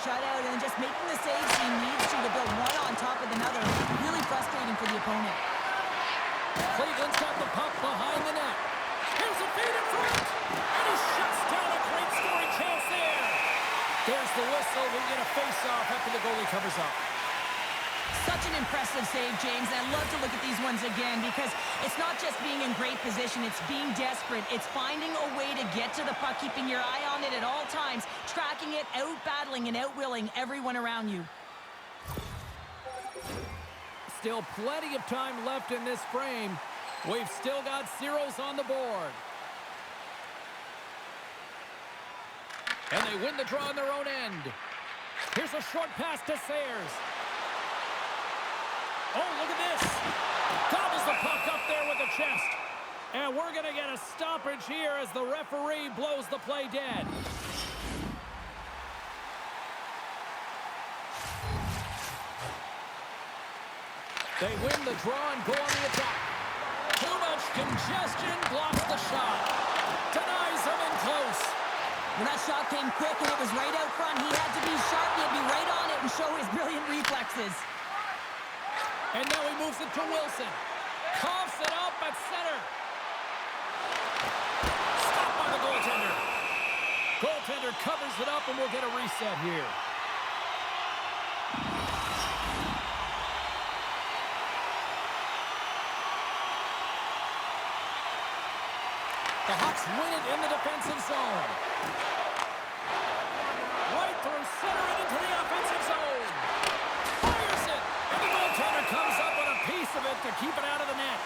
shutout and just making the saves he needs to build one on top of another. Really frustrating for the opponent. Cleveland's got the puck behind the net. Here's a feed in front. And he shuts down a great scoring chance there. There's the whistle. We get a face-off after the goalie covers up. Such an impressive save, James. And I'd love to look at these ones again because it's not just being in great position. It's being desperate. It's finding a way to get to the puck, keeping your eye on it at all times, tracking it, out-battling and out-willing everyone around you. Still plenty of time left in this frame. We've still got zeros on the board. And they win the draw on their own end. Here's a short pass to Sayers. Oh, look at this. Gobbles the puck up there with the chest. And we're going to get a stoppage here as the referee blows the play dead. They win the draw and go on the attack. Too much congestion blocks the shot. Denies him in close. When that shot came quick and it was right out front, he had to be sharp. He had to be right on it and show his brilliant reflexes. And now he moves it to Wilson. Coughs it up at center. Stopped by the goaltender. Goaltender covers it up and we'll get a reset here. The Hawks win it in the defensive zone. Right through center and into the offensive zone. Fires it. And the goaltender comes up with a piece of it to keep it out of the net.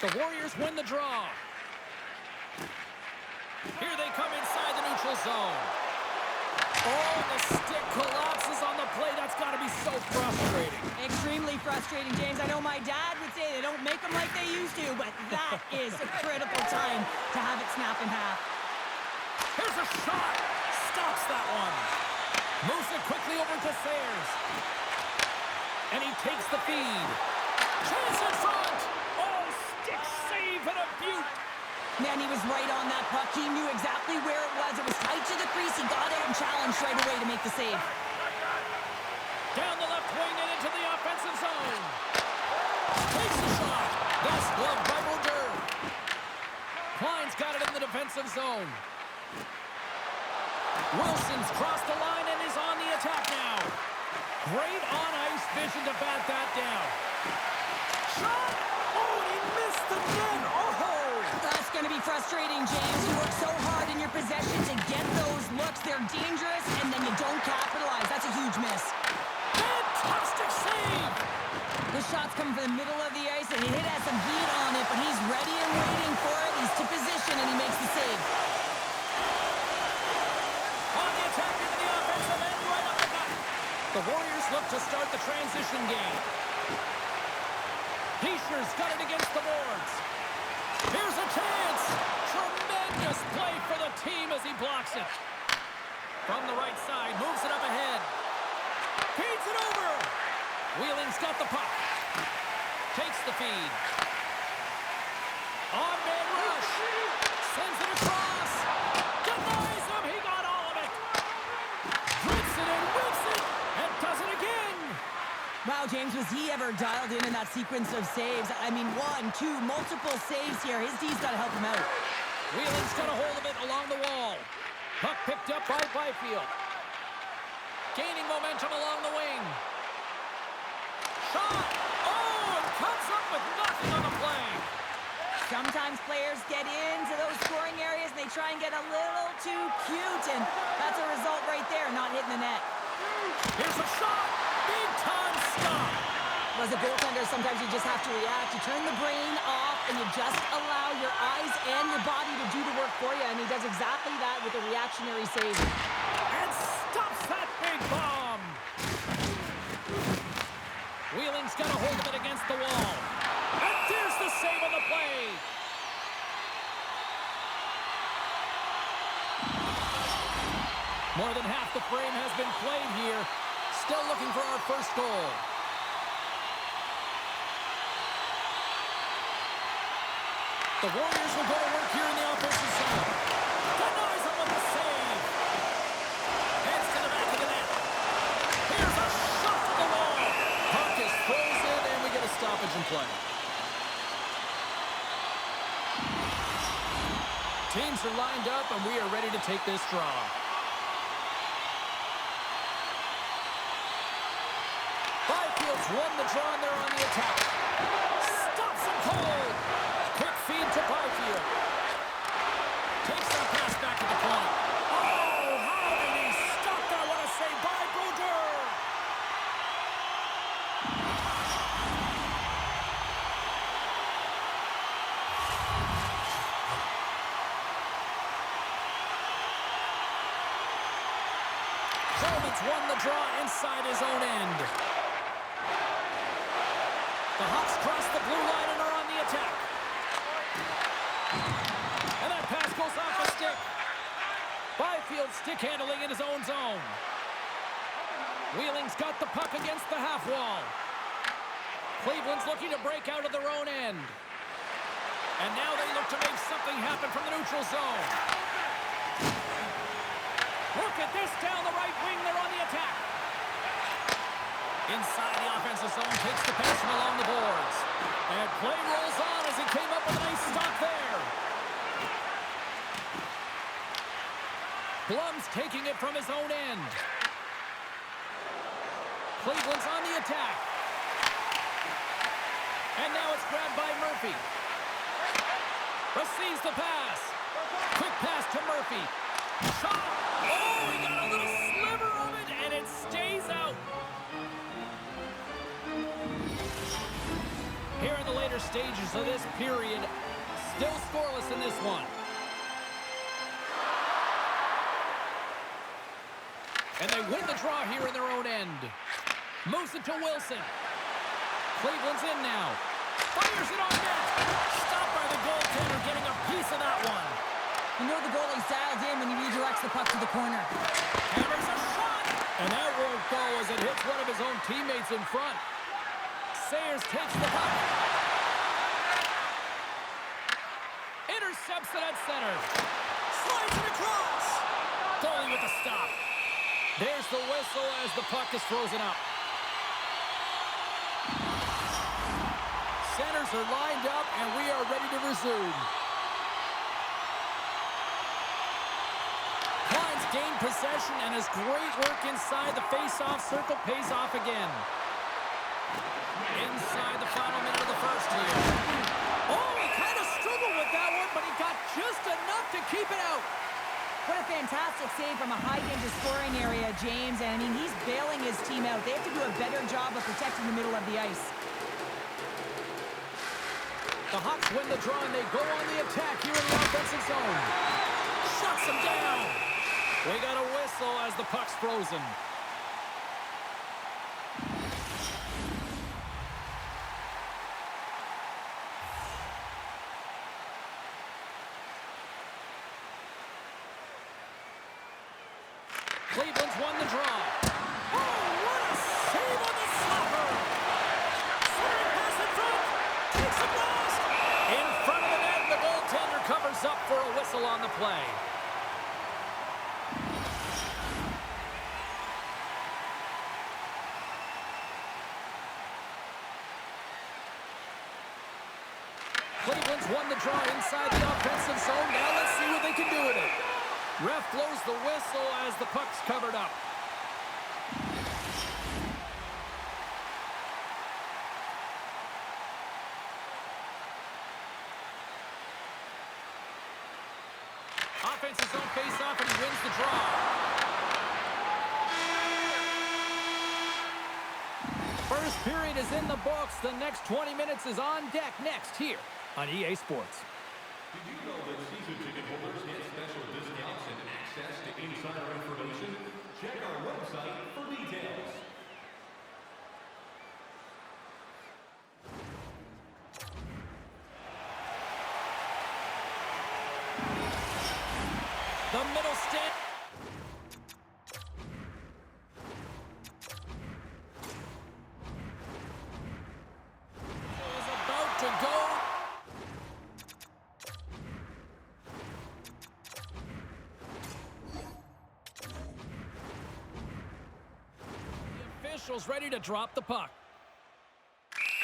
The Warriors win the draw. Here they come inside the neutral zone. Oh, the stick collapses on the play. That's got to be so frustrating. Extremely frustrating, James. I know my dad would say they don't make them like they used to, but that is a critical time to have it snap in half. Here's a shot. Stops that one. Moves it quickly over to Sayers. And he takes the feed. Chance in front. Oh, stick save and a beaut. Man, he was right on that puck. He knew exactly where it was. It was tight to the crease. He got out and challenged right away to make the save. Down the left wing and into the offensive zone. Takes the shot. That's gloved by Brodeur. Klein's got it in the defensive zone. Wilson's crossed the line and is on the attack now. Great on-ice vision to bat that down. Shot! Oh, he missed the net! Oh! That's going to be frustrating, James. You work so hard in your possession to get those looks. They're dangerous, and then you don't capitalize. That's a huge miss. Fantastic save! The shot's coming from the middle of the ice, and he has some heat on it, but he's ready and waiting for it. He's to position, and he makes the save. On the attack into the offensive end, right up the gut. The Warriors look to start the transition game. Heischer's got it against the boards. Here's a chance. Tremendous play for the team as he blocks it. From the right side, moves it up ahead. Feeds it over. Wheeling's got the puck. Takes the feed. On-man rush. Sends it across. Denies him. He got all of it. Drips it and whips it. And does it again. Wow, James, was he ever dialed in that sequence of saves? I mean, one, two, multiple saves here. His D's got to help him out. Wheeling's got a hold of it along the wall. Puck picked up by Byfield. Gaining momentum along the wing. Shot! Oh, it comes up with nothing on the play. Sometimes players get into those scoring areas and they try and get a little too cute, and that's a result right there, not hitting the net. Here's a shot! Big time stop! As a goaltender, sometimes you just have to react. You turn the brain off and you just allow your eyes and your body to do the work for you, and he does exactly that with a reactionary save. And stops that big bomb! Wheeling's got a hold of it against the wall. And there's the save on the play! More than half the frame has been played here. Still looking for our first goal. The Warriors will go to work here in the offensive zone. Denies him with the save. Heads to the back of the net. Here's a shot to the wall. Puck is frozen, and we get a stoppage in play. Teams are lined up, and we are ready to take this draw. Byfield's won the draw, and they're on the attack. Stops him cold. Quick feed to Byfield. Takes that pass back to the point. Oh, how did he stop that? What a save by Bokin. Coleman's won the draw inside his own end. The Hawks cross the blue line and are on the attack. And that pass goes off a stick. Byfield stick handling in his own zone. Wheeling's got the puck against the half wall. Cleveland's looking to break out of their own end. And now they look to make something happen from the neutral zone. Look at this down the right wing. They're on the attack. Inside the offensive zone, takes the pass from along the boards. And play rolls on as he came up with a nice stop there. Blum's taking it from his own end. Cleveland's on the attack. And now it's grabbed by Murphy. Receives the pass. Quick pass to Murphy. Shot! Oh, he got a little sliver of it, and it stays out. Here in the later stages of this period, still scoreless in this one. And they win the draw here in their own end. Moves it to Wilson. Cleveland's in now. Fires it on net. Stopped by the goaltender, getting a piece of that one. You know the goalie's dialed in when he redirects the puck to the corner. Hammers a shot. And that won't go as it hits one of his own teammates in front. Sayers takes the puck. Intercepts it at center. Slides it across. Goalie with the stop. There's the whistle as the puck is frozen up. Centers are lined up, and we are ready to resume. Klein's gained possession, and his great work inside the face-off circle pays off again. Inside the final minute of the first here. Oh, he kind of struggled with that one, but he got just enough to keep it out. What a fantastic save from a high-danger scoring area, James. And, I mean, he's bailing his team out. They have to do a better job of protecting the middle of the ice. The Hawks win the draw, and they go on the attack here in the offensive zone. Shuts him down. We got a whistle as the puck's frozen. Cleveland's won the draw. Oh, what a save on the slapper! Swearing pass in front. Takes a blast. In front of the net, the goaltender covers up for a whistle on the play. Cleveland's won the draw inside the offensive zone. Now let's see what they can do with it. Ref blows the whistle as the puck's covered up. Offensive zone face-off, and he wins the draw. First period is in the books. The next 20 minutes is on deck next here on EA Sports. Did you know that season ticket holders get special discounts and access to insider information? Check our website for details. The middle stand. Is about to go. officials ready to drop the puck.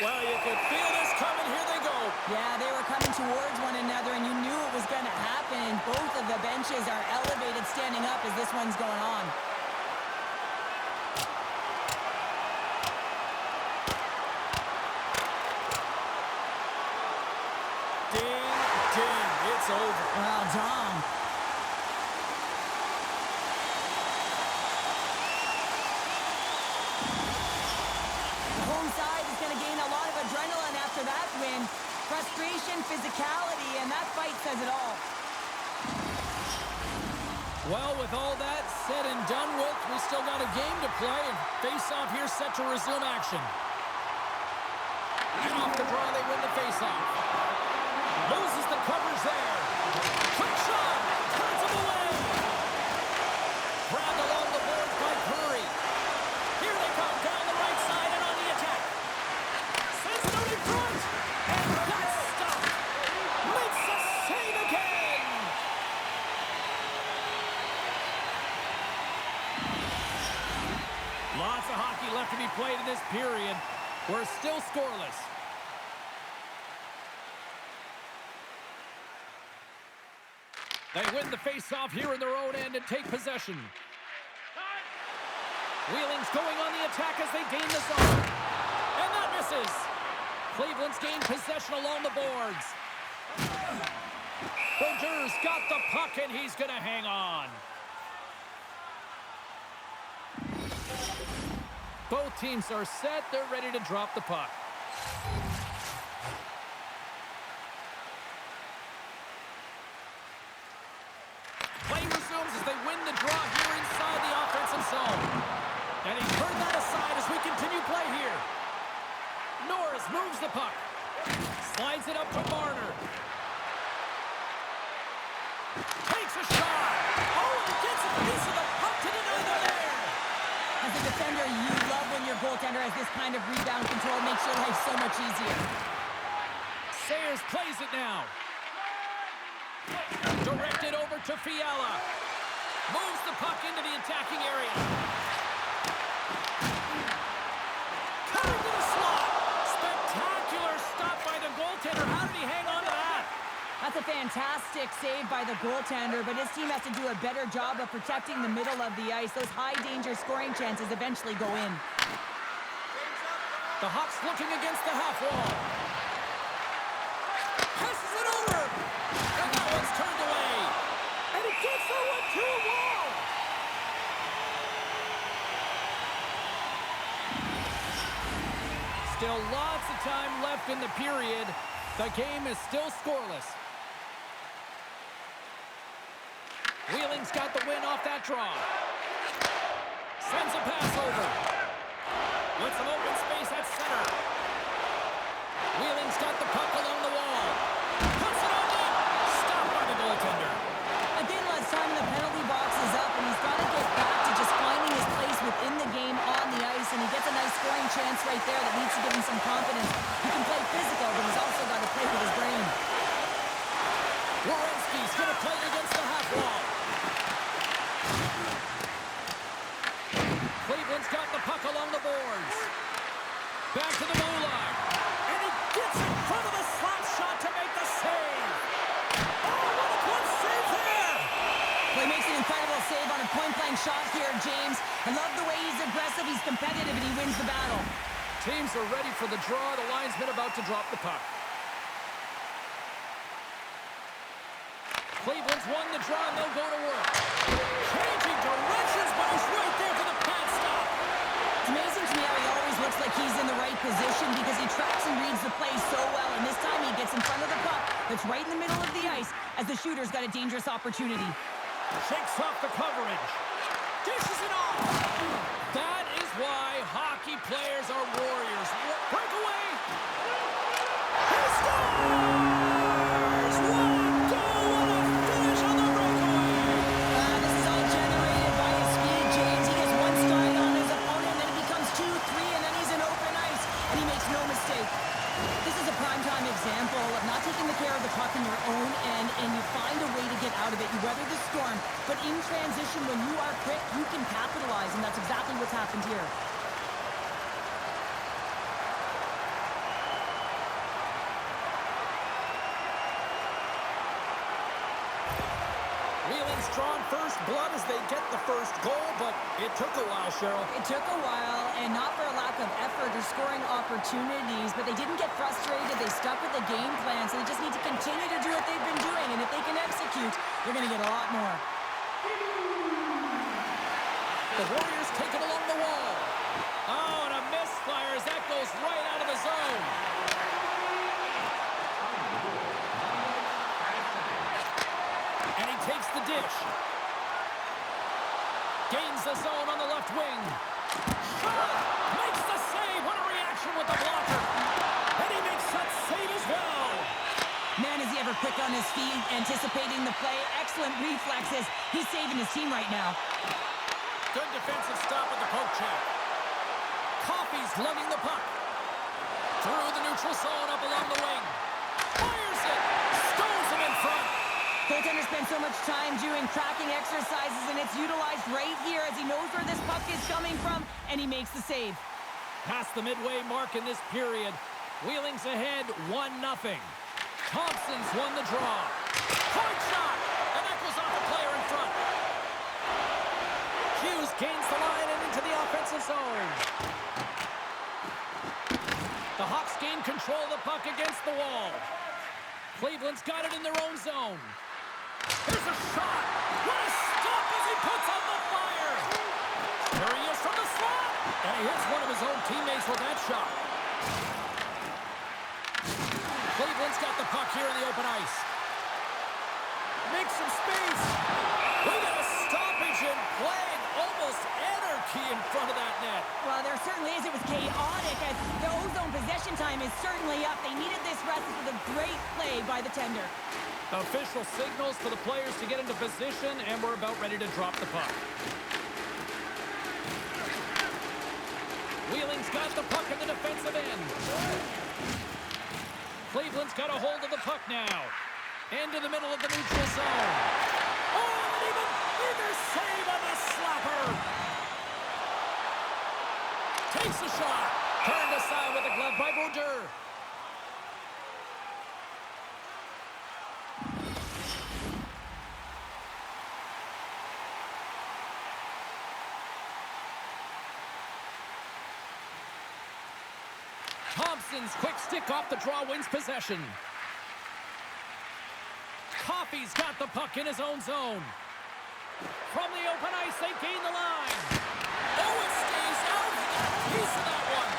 Well, you could feel this coming. Here they go. Yeah, they were coming towards one another, and you knew it was going to happen. Both of the benches are elevated, standing up as this one's going on. Ding, ding. It's over. Well, Dom. Adrenaline after that win. Frustration, physicality, and that fight says it all. Well, with all that said and done with, we still got a game to play, and face-off here set to resume action. And off the draw, they win the face-off. Loses the coverage there. Quick shot! Turns him away! Grabbed along the boards by Curry. Here they come, down the right side and on the attack. Sends it out in front, and that's stopped. Makes a save again. Lots of hockey left to be played in this period. We're still scoreless. They win the face-off here in their own end and take possession. Wheeling's going on the attack as they gain the zone. And that misses. Cleveland's gained possession along the boards. Berger's got the puck, and he's going to hang on. Both teams are set. They're ready to drop the puck. Play resumes as they win the draw here inside the offensive zone. And he turned that aside as we continue play here. Norris moves the puck. Slides it up to Marner. Takes a shot. Oh, and gets a piece of the puck to deny them there. As a defender, you love when your goaltender has this kind of rebound control. Makes your life so much easier. Sayers plays it now. Directed over to Fiala. Moves the puck into the attacking area. Cutting to the slot. Spectacular stop by the goaltender. How did he hang on to that? That's a fantastic save by the goaltender, but his team has to do a better job of protecting the middle of the ice. Those high-danger scoring chances eventually go in. The Hawks looking against the half wall. Passes it over. And that one's turned away. And he gets that one to a wall. Still lots of time left in the period. The game is still scoreless. Wheeling's got the win off that draw. Sends a pass over. With some open space at center. Wheeling's got the puck along the wall. Puts it on net. Stopped by the goaltender. Again, less time in the penalty box is up, and he's got to get back to just finding his place within the game on the ice, and he gets a nice scoring chance right there that needs to give him some confidence. He can play physical, but he's also got to play with his brain. Werenski's going to play against the half wall. Cleveland's got the puck along the boards. Back to the blue line. And he gets in front of the slap shot to make the save. Oh, what a good save there. Well, he makes an incredible save on a point-blank shot here, James. I love the way he's aggressive, he's competitive, and he wins the battle. Teams are ready for the draw. The linesman about to drop the puck. Cleveland's won the draw, and they'll go to work. Changing directions, but he's right there for the pad stop. It's amazing to me how he always looks like he's in the right position because he tracks and reads the play so well, and this time he gets in front of the puck that's right in the middle of the ice as the shooter's got a dangerous opportunity. Shakes off the coverage. Dishes it off. That is why hockey players are warriors. Breakaway. He scores! One goal and a finish on the breakaway. This is all generated by his speed, James. He gets one stride on his opponent, then it becomes 2, 3, and then he's in open ice, and he makes no mistake. This is a primetime example of not taking the care of the puck in your own end, and you find a way to get out of it. You weather the storm, but in transition, when you are quick, you can capitalize, and that's exactly what's happened here. Wheeling's drawn first blood as they get the first goal, but it took a while, Cheryl. It took a while, and not for a lack of effort or scoring opportunities, but they didn't get frustrated. They stuck with the game plan, so they just need to continue to do what they've been doing, and if they can execute, they're going to get a lot more. The Warriors take it along the wall. Oh, and a misfire as that goes right out of the zone. And he takes the dish. Gains the zone on the left wing. Shot! Makes the save. What a reaction with the blocker. And he makes that save as well. Man, is he ever quick on his feet, anticipating the play. Excellent reflexes. He's saving his team right now. Good defensive stop with the poke check. Coffey's lugging the puck. Through the neutral zone, up along the wing. Fires it. Stones him in front. Goaltender spends so much time doing tracking exercises, and it's utilized right here as he knows where this puck is coming from, and he makes the save. Past the midway mark in this period. Wheeling's ahead 1-0. Thompson's won the draw. Point shot! And that goes off a player in front. Hughes gains the line and into the offensive zone. The Hawks gain control of the puck against the wall. Cleveland's got it in their own zone. Here's a shot. What a stop as he puts on the fire. There he is from the slot. And he hits one of his own teammates with that shot. Cleveland's got the puck here in the open ice. Makes some space. We got a stoppage in play. Almost anarchy in front of that net. Well, there certainly is. It was chaotic as the ozone possession time is certainly up. They needed this rest with a great play by the tender. Official signals for the players to get into position, and we're about ready to drop the puck. Wheeling's got the puck in the defensive end. Cleveland's got a hold of the puck now. Into the middle of the neutral zone. Oh, and even bigger save on the slapper. Takes a shot. Turned aside with a glove by Brodeur. Thompson's quick stick off the draw wins possession. Coffey's got the puck in his own zone. From the open ice, they gain the line. Oh, it stays out. He got a piece of that one.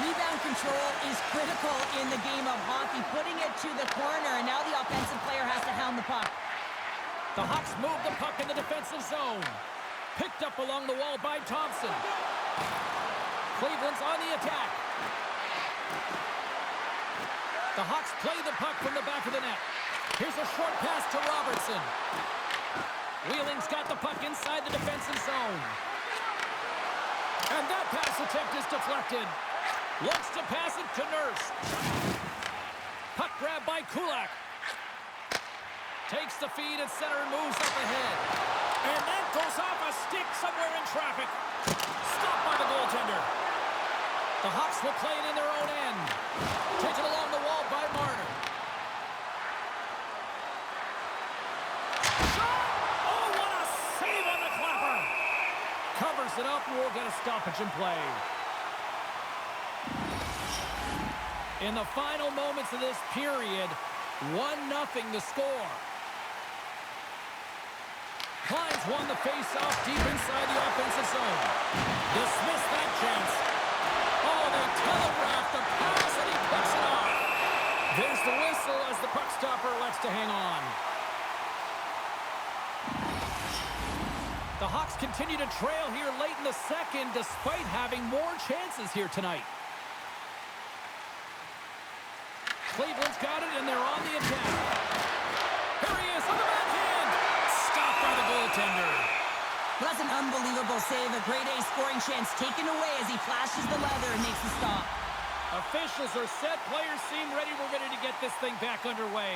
Rebound control is critical in the game of hockey, putting it to the corner, and now the offensive player has to hound the puck. The Hawks move the puck in the defensive zone. Picked up along the wall by Thompson. Cleveland's on the attack. The Hawks play the puck from the back of the net. Here's a short pass to Robertson. Wheeling's got the puck inside the defensive zone. And that pass attempt is deflected. Looks to pass it to Nurse. Puck grab by Kulak. Takes the feed at center and moves up ahead. And that goes off a stick somewhere in traffic. Stopped by the goaltender. The Hawks will play it in their own end. Taken along the wall by Marner. Shot! Oh, what a save on the clapper! Covers it up and we'll get a stoppage in play. In the final moments of this period, 1-0 the score. Klein's won the face-off deep inside the offensive zone. Dismiss that chance. Oh, they telegraph the pass, and he picks it off. There's the whistle as the puck stopper elects to hang on. The Hawks continue to trail here late in the second, despite having more chances here tonight. Cleveland's got it, and they're on the attack. Here he is on the backhand. Stopped by the goaltender. Well, that's an unbelievable save. A grade A scoring chance taken away as he flashes the leather and makes the stop. Officials are set. Players seem ready. We're ready to get this thing back underway.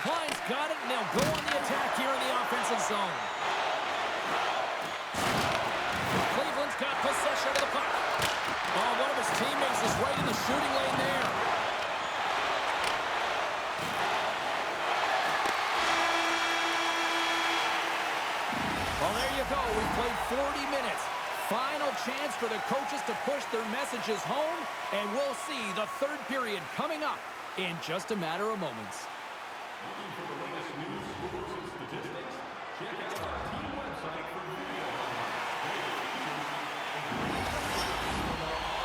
Klein's got it, and they'll go on the attack here in the offensive zone. Cleveland's got possession of the puck. Oh, one of his teammates is right in the shooting lane there. 40 minutes. Final chance for the coaches to push their messages home, and we'll see the third period coming up in just a matter of moments. Looking for the latest news, scores, and statistics? Check out our team website for video.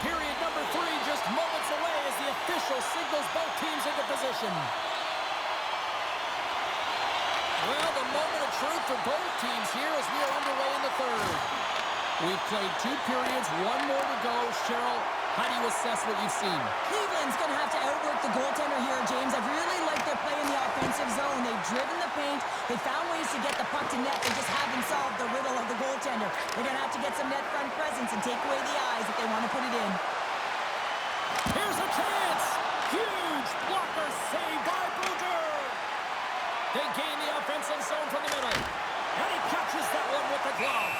Period number 3 just moments away as the official signals both teams into position. Well, the moment of truth for both teams here as we are underway in the third. We've played 2 periods, 1 more to go. Cheryl, how do you assess what you've seen? Cleveland's going to have to outwork the goaltender here, James. I've really liked their play in the offensive zone. They've driven the paint. They found ways to get the puck to net. They just haven't solved the riddle of the goaltender. They're going to have to get some net front presence and take away the eyes if they want to put it in. Here's a chance. Huge blocker save by Booker. They gain the offensive zone from the middle. And he catches that one with the glove.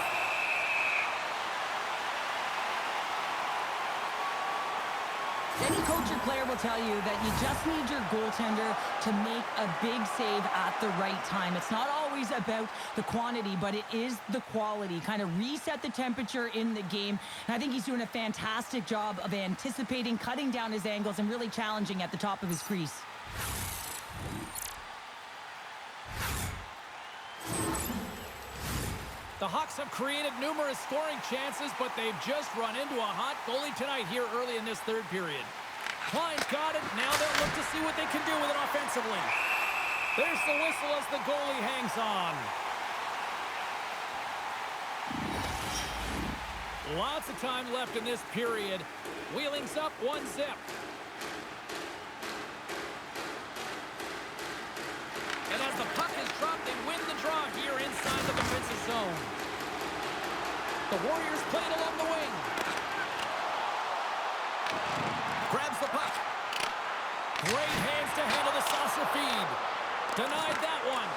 Any coach or player will tell you that you just need your goaltender to make a big save at the right time. It's not always about the quantity, but it is the quality. Kind of reset the temperature in the game. And I think he's doing a fantastic job of anticipating, cutting down his angles, and really challenging at the top of his crease. The Hawks have created numerous scoring chances, but they've just run into a hot goalie tonight here early in this third period. Klein's got it. Now they'll look to see what they can do with it offensively. There's the whistle as the goalie hangs on. Lots of time left in this period. Wheeling's up 1-0. And as the puck is dropped, they win the draw here inside the defensive zone. The Warriors play it along the wing. Grabs the puck. Great hands to handle the saucer feed. Denied that one.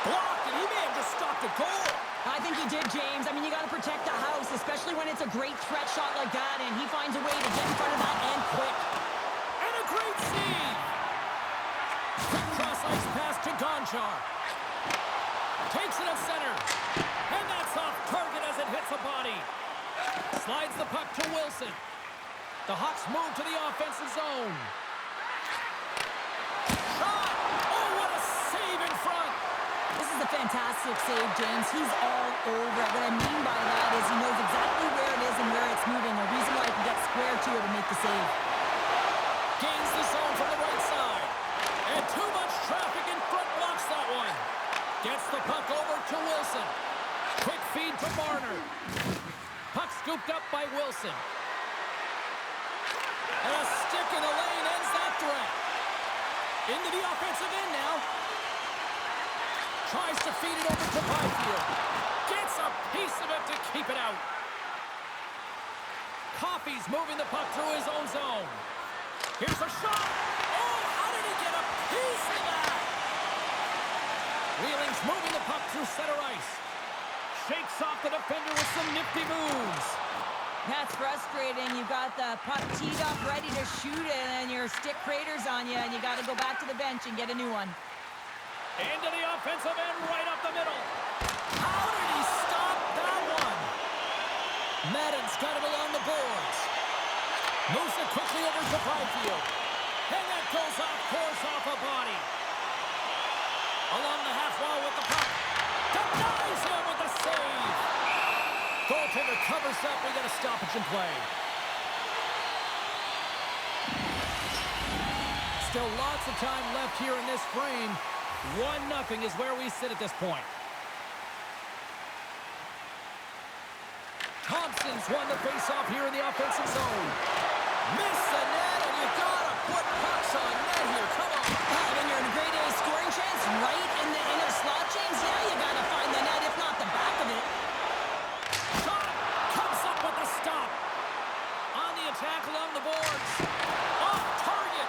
Blocked, and he may have just stopped a goal. I think he did, James. I mean, you got to protect the house, especially when it's a great threat shot like that, and he finds a way to get in front of that and quick. And a great save. Quick cross-ice pass to Gonchar. Takes it at center. And that's off target as it hits a body. Slides the puck to Wilson. The Hawks move to the offensive zone. Shot! Oh, what a save in front! This is a fantastic save, James. He's all over it. What I mean by that is he knows exactly where it is and where it's moving. A reason why he can get square to it and make the save. Gains the zone from the right side. And too much traffic in front blocks that one. Gets the puck over to Wilson. Quick feed to Marner. Puck scooped up by Wilson. And a stick in the lane ends that threat. Into the offensive end now. Tries to feed it over to Byfield. Gets a piece of it to keep it out. Coffey's moving the puck through his own zone. Here's a shot. Oh, how did he get a piece of that? Wheeling's moving the puck through center ice. Shakes off the defender with some nifty moves. That's frustrating. You've got the puck teed up, ready to shoot it, and your stick craters on you, and you got to go back to the bench and get a new one. Into the offensive end, right up the middle. How did he stop that one? Madden's got it along the boards. Moves it quickly over to Byfield. And that goes off course off a body. Along the half wall with the puck. Denies him with the save. Goaltender covers up. We got a stoppage in play. Still lots of time left here in this frame. 1-0 is where we sit at this point. Thompson's won the face-off here in the offensive zone. Miss the net, and you gotta put pucks on net here. Come on. When you're in a grade A scoring chance, right in a slot, James, yeah, you got to find the net, if not the back of it. Shot comes up with the stop. On the attack along the boards. Off target.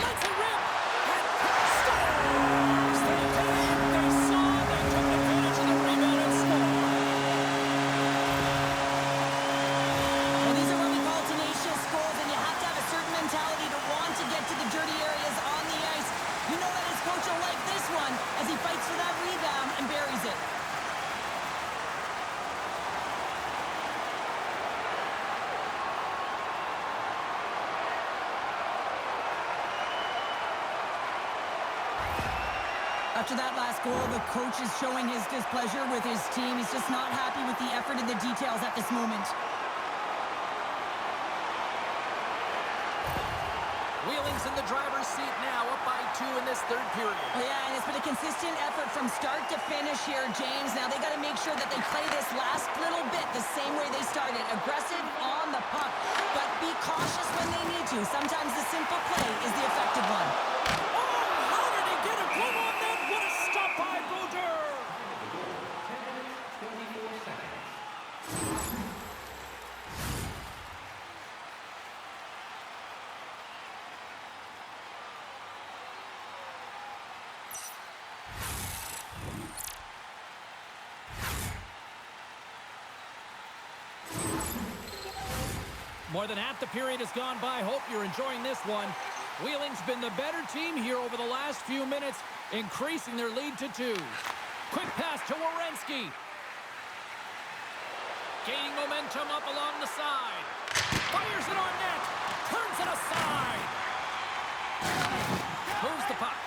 Let's it rip. And scores. They did. They saw. They took advantage of the rebound and scored. Well, these are what we call tenacious goals, and you have to have a certain mentality to want to get to the dirty areas on the ice. You know that his coach will like this one as he fights for that rebound and buries it. After that last goal, the coach is showing his displeasure with his team. He's just not happy with the effort and the details at this moment. Wheeling's in the driver's seat now, up by 2 in this third period. Yeah, and it's been a consistent effort from start to finish here, James. Now they got to make sure that they play this last little bit the same way they started. Aggressive on the puck, but be cautious when they need to. Sometimes the simple play is the effective one. Oh, how did he get a glove on that? What a stop by Bokin! More than half the period has gone by. Hope you're enjoying this one. Wheeling's been the better team here over the last few minutes, increasing their lead to 2. Quick pass to Werenski. Gaining momentum up along the side. Fires it on net. Turns it aside. Moves the puck.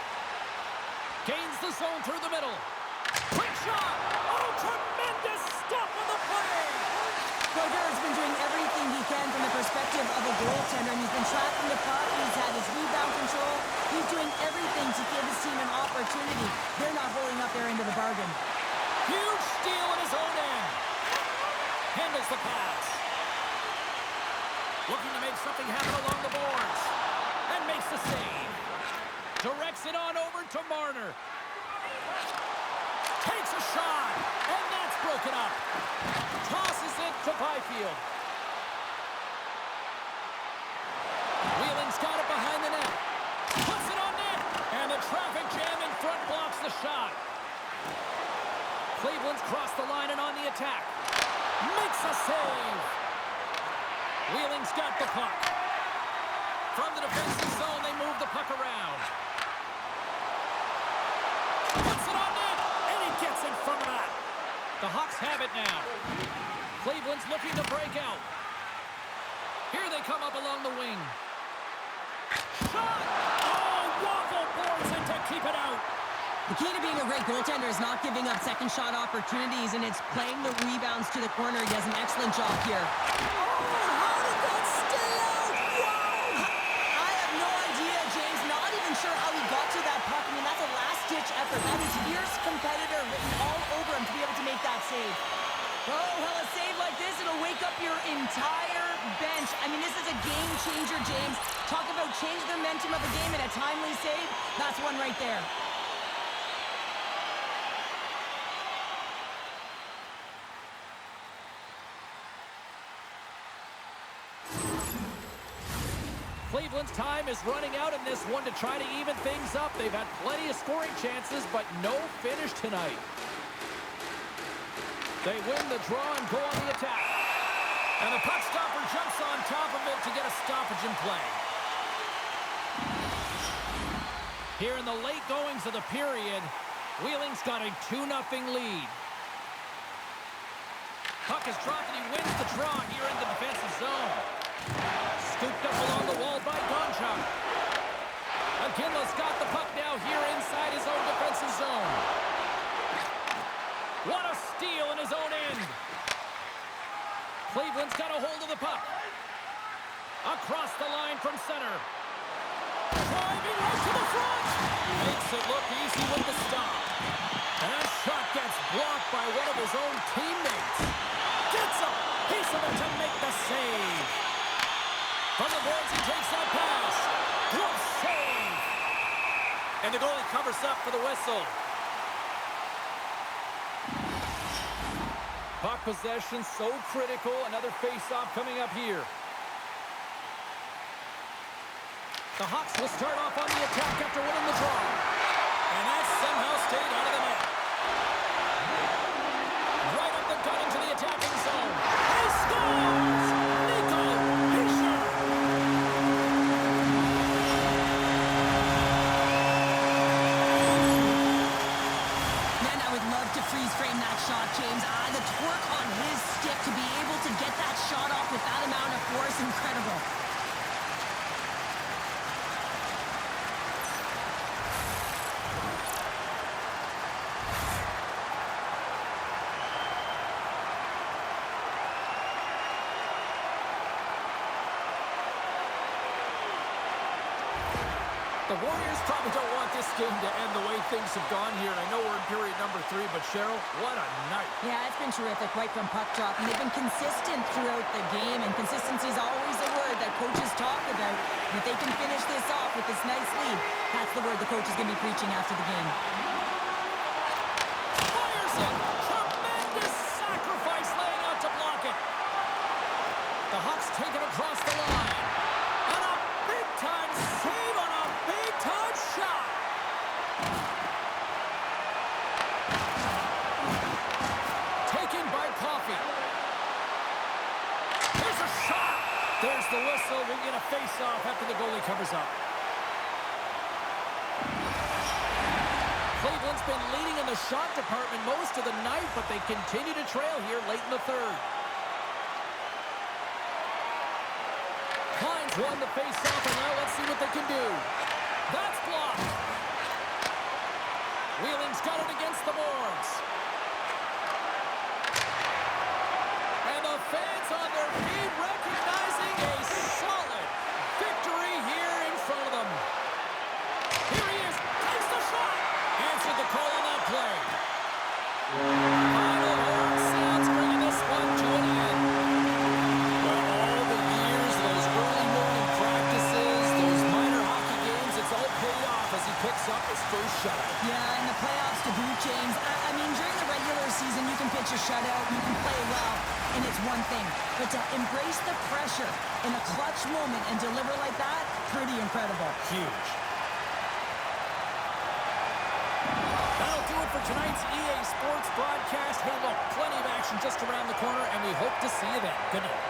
Gains the zone through the middle. Quick shot. Oh, tremendous stop on the play. Bogart's been doing everything he can from the perspective of a goaltender, and he's been tracking the puck. He's had his rebound control. He's doing everything to give his team an opportunity. They're not holding up their end of the bargain. Huge steal in his own end. Handles the pass. Looking to make something happen along the boards. And makes the save. Directs it on over to Marner. Takes a shot. And that's broken up. Tosses it to Byfield. Wheeling's got it behind the net. Puts it on net. And the traffic jam in front blocks the shot. Cleveland's crossed the line and on the attack. Makes a save. Wheeling's got the puck. From the defensive zone, they move the puck around. Puts it on net. And he gets in front of that. The Hawks have it now. Cleveland's looking to break out. Here they come up along the wing. Shot! Oh, waffle boards in to keep it out. The key to being a great goaltender is not giving up second shot opportunities, and it's playing the rebounds to the corner. He does an excellent job here. Oh, how did that stay out? Wow! I have no idea, James. Not even sure how he got to that puck. I mean, that's a last-ditch effort. That is fierce competitor written all over him to be able to make that save. Oh, well, a save like this, it'll wake up your entire bench. I mean, this is a game changer, James. Talk about change the momentum of the game in a timely save. That's one right there. Cleveland's time is running out in this one to try to even things up. They've had plenty of scoring chances, but no finish tonight. They win the draw and go on the attack. And the puck stopper jumps on top of it to get a stoppage in play. Here in the late goings of the period, Wheeling's got a 2-0 lead. Puck is dropped and he wins the draw here in the defensive zone. Scooped up along the wall by Gonchar. McKinley's got the puck now here inside his own defensive zone. What a steal in his own end. Cleveland's got a hold of the puck. Across the line from center. Driving right to the front. Makes it look easy with the stop. And that shot gets blocked by one of his own teammates. Gets a piece of it to make the save. From the boards, he takes that pass. Glove save. And the goalie covers up for the whistle. Puck possession so critical. Another face-off coming up here. The Hawks will start off on the attack after winning the draw. And that somehow stayed out of the net. Right up the gut into the attacking zone. He scores! Nico Hischier! Man, I would love to freeze frame that shot, James. The torque on his stick to be able to get that shot off with that amount of force, incredible. The Warriors probably don't want this game to end the way things have gone here. I know we're in period number 3, but Cheryl, what a night. Yeah, it's been terrific right from puck drop. And they've been consistent throughout the game, and consistency is always a word that coaches talk about. And if they can finish this off with this nice lead, that's the word the coach is going to be preaching after the game. Fires it! Tremendous sacrifice laying out to block it. The Hawks take it across the line. And a big-time save on a big-time shot. Taken by Coffee. Here's a shot. There's the whistle. We'll get a face-off after the goalie covers up. Cleveland's been leading in the shot department most of the night, but they continue to trail here late in the third. Klein's won the face-off, and now let's see what they can do. That's blocked. Wheeling's got it against the boards. And the fans on their feet recognizing a solid victory here in front of them. Here he is, takes the shot. Answered the call on that play. Final horn sounds bringing this one to an end. Well, all the years, those early morning practices, those minor hockey games, it's all paid off as he picks up his first shutout. Yeah, in the playoffs to boot, James. I mean, during the regular season, you can pitch a shutout, you can play well, and it's one thing. But to embrace the pressure in a clutch moment and deliver like that, pretty incredible. Huge. That'll do it for tonight's EA Sports broadcast. Hey, look, plenty of action just around the corner, and we hope to see you then. Good night.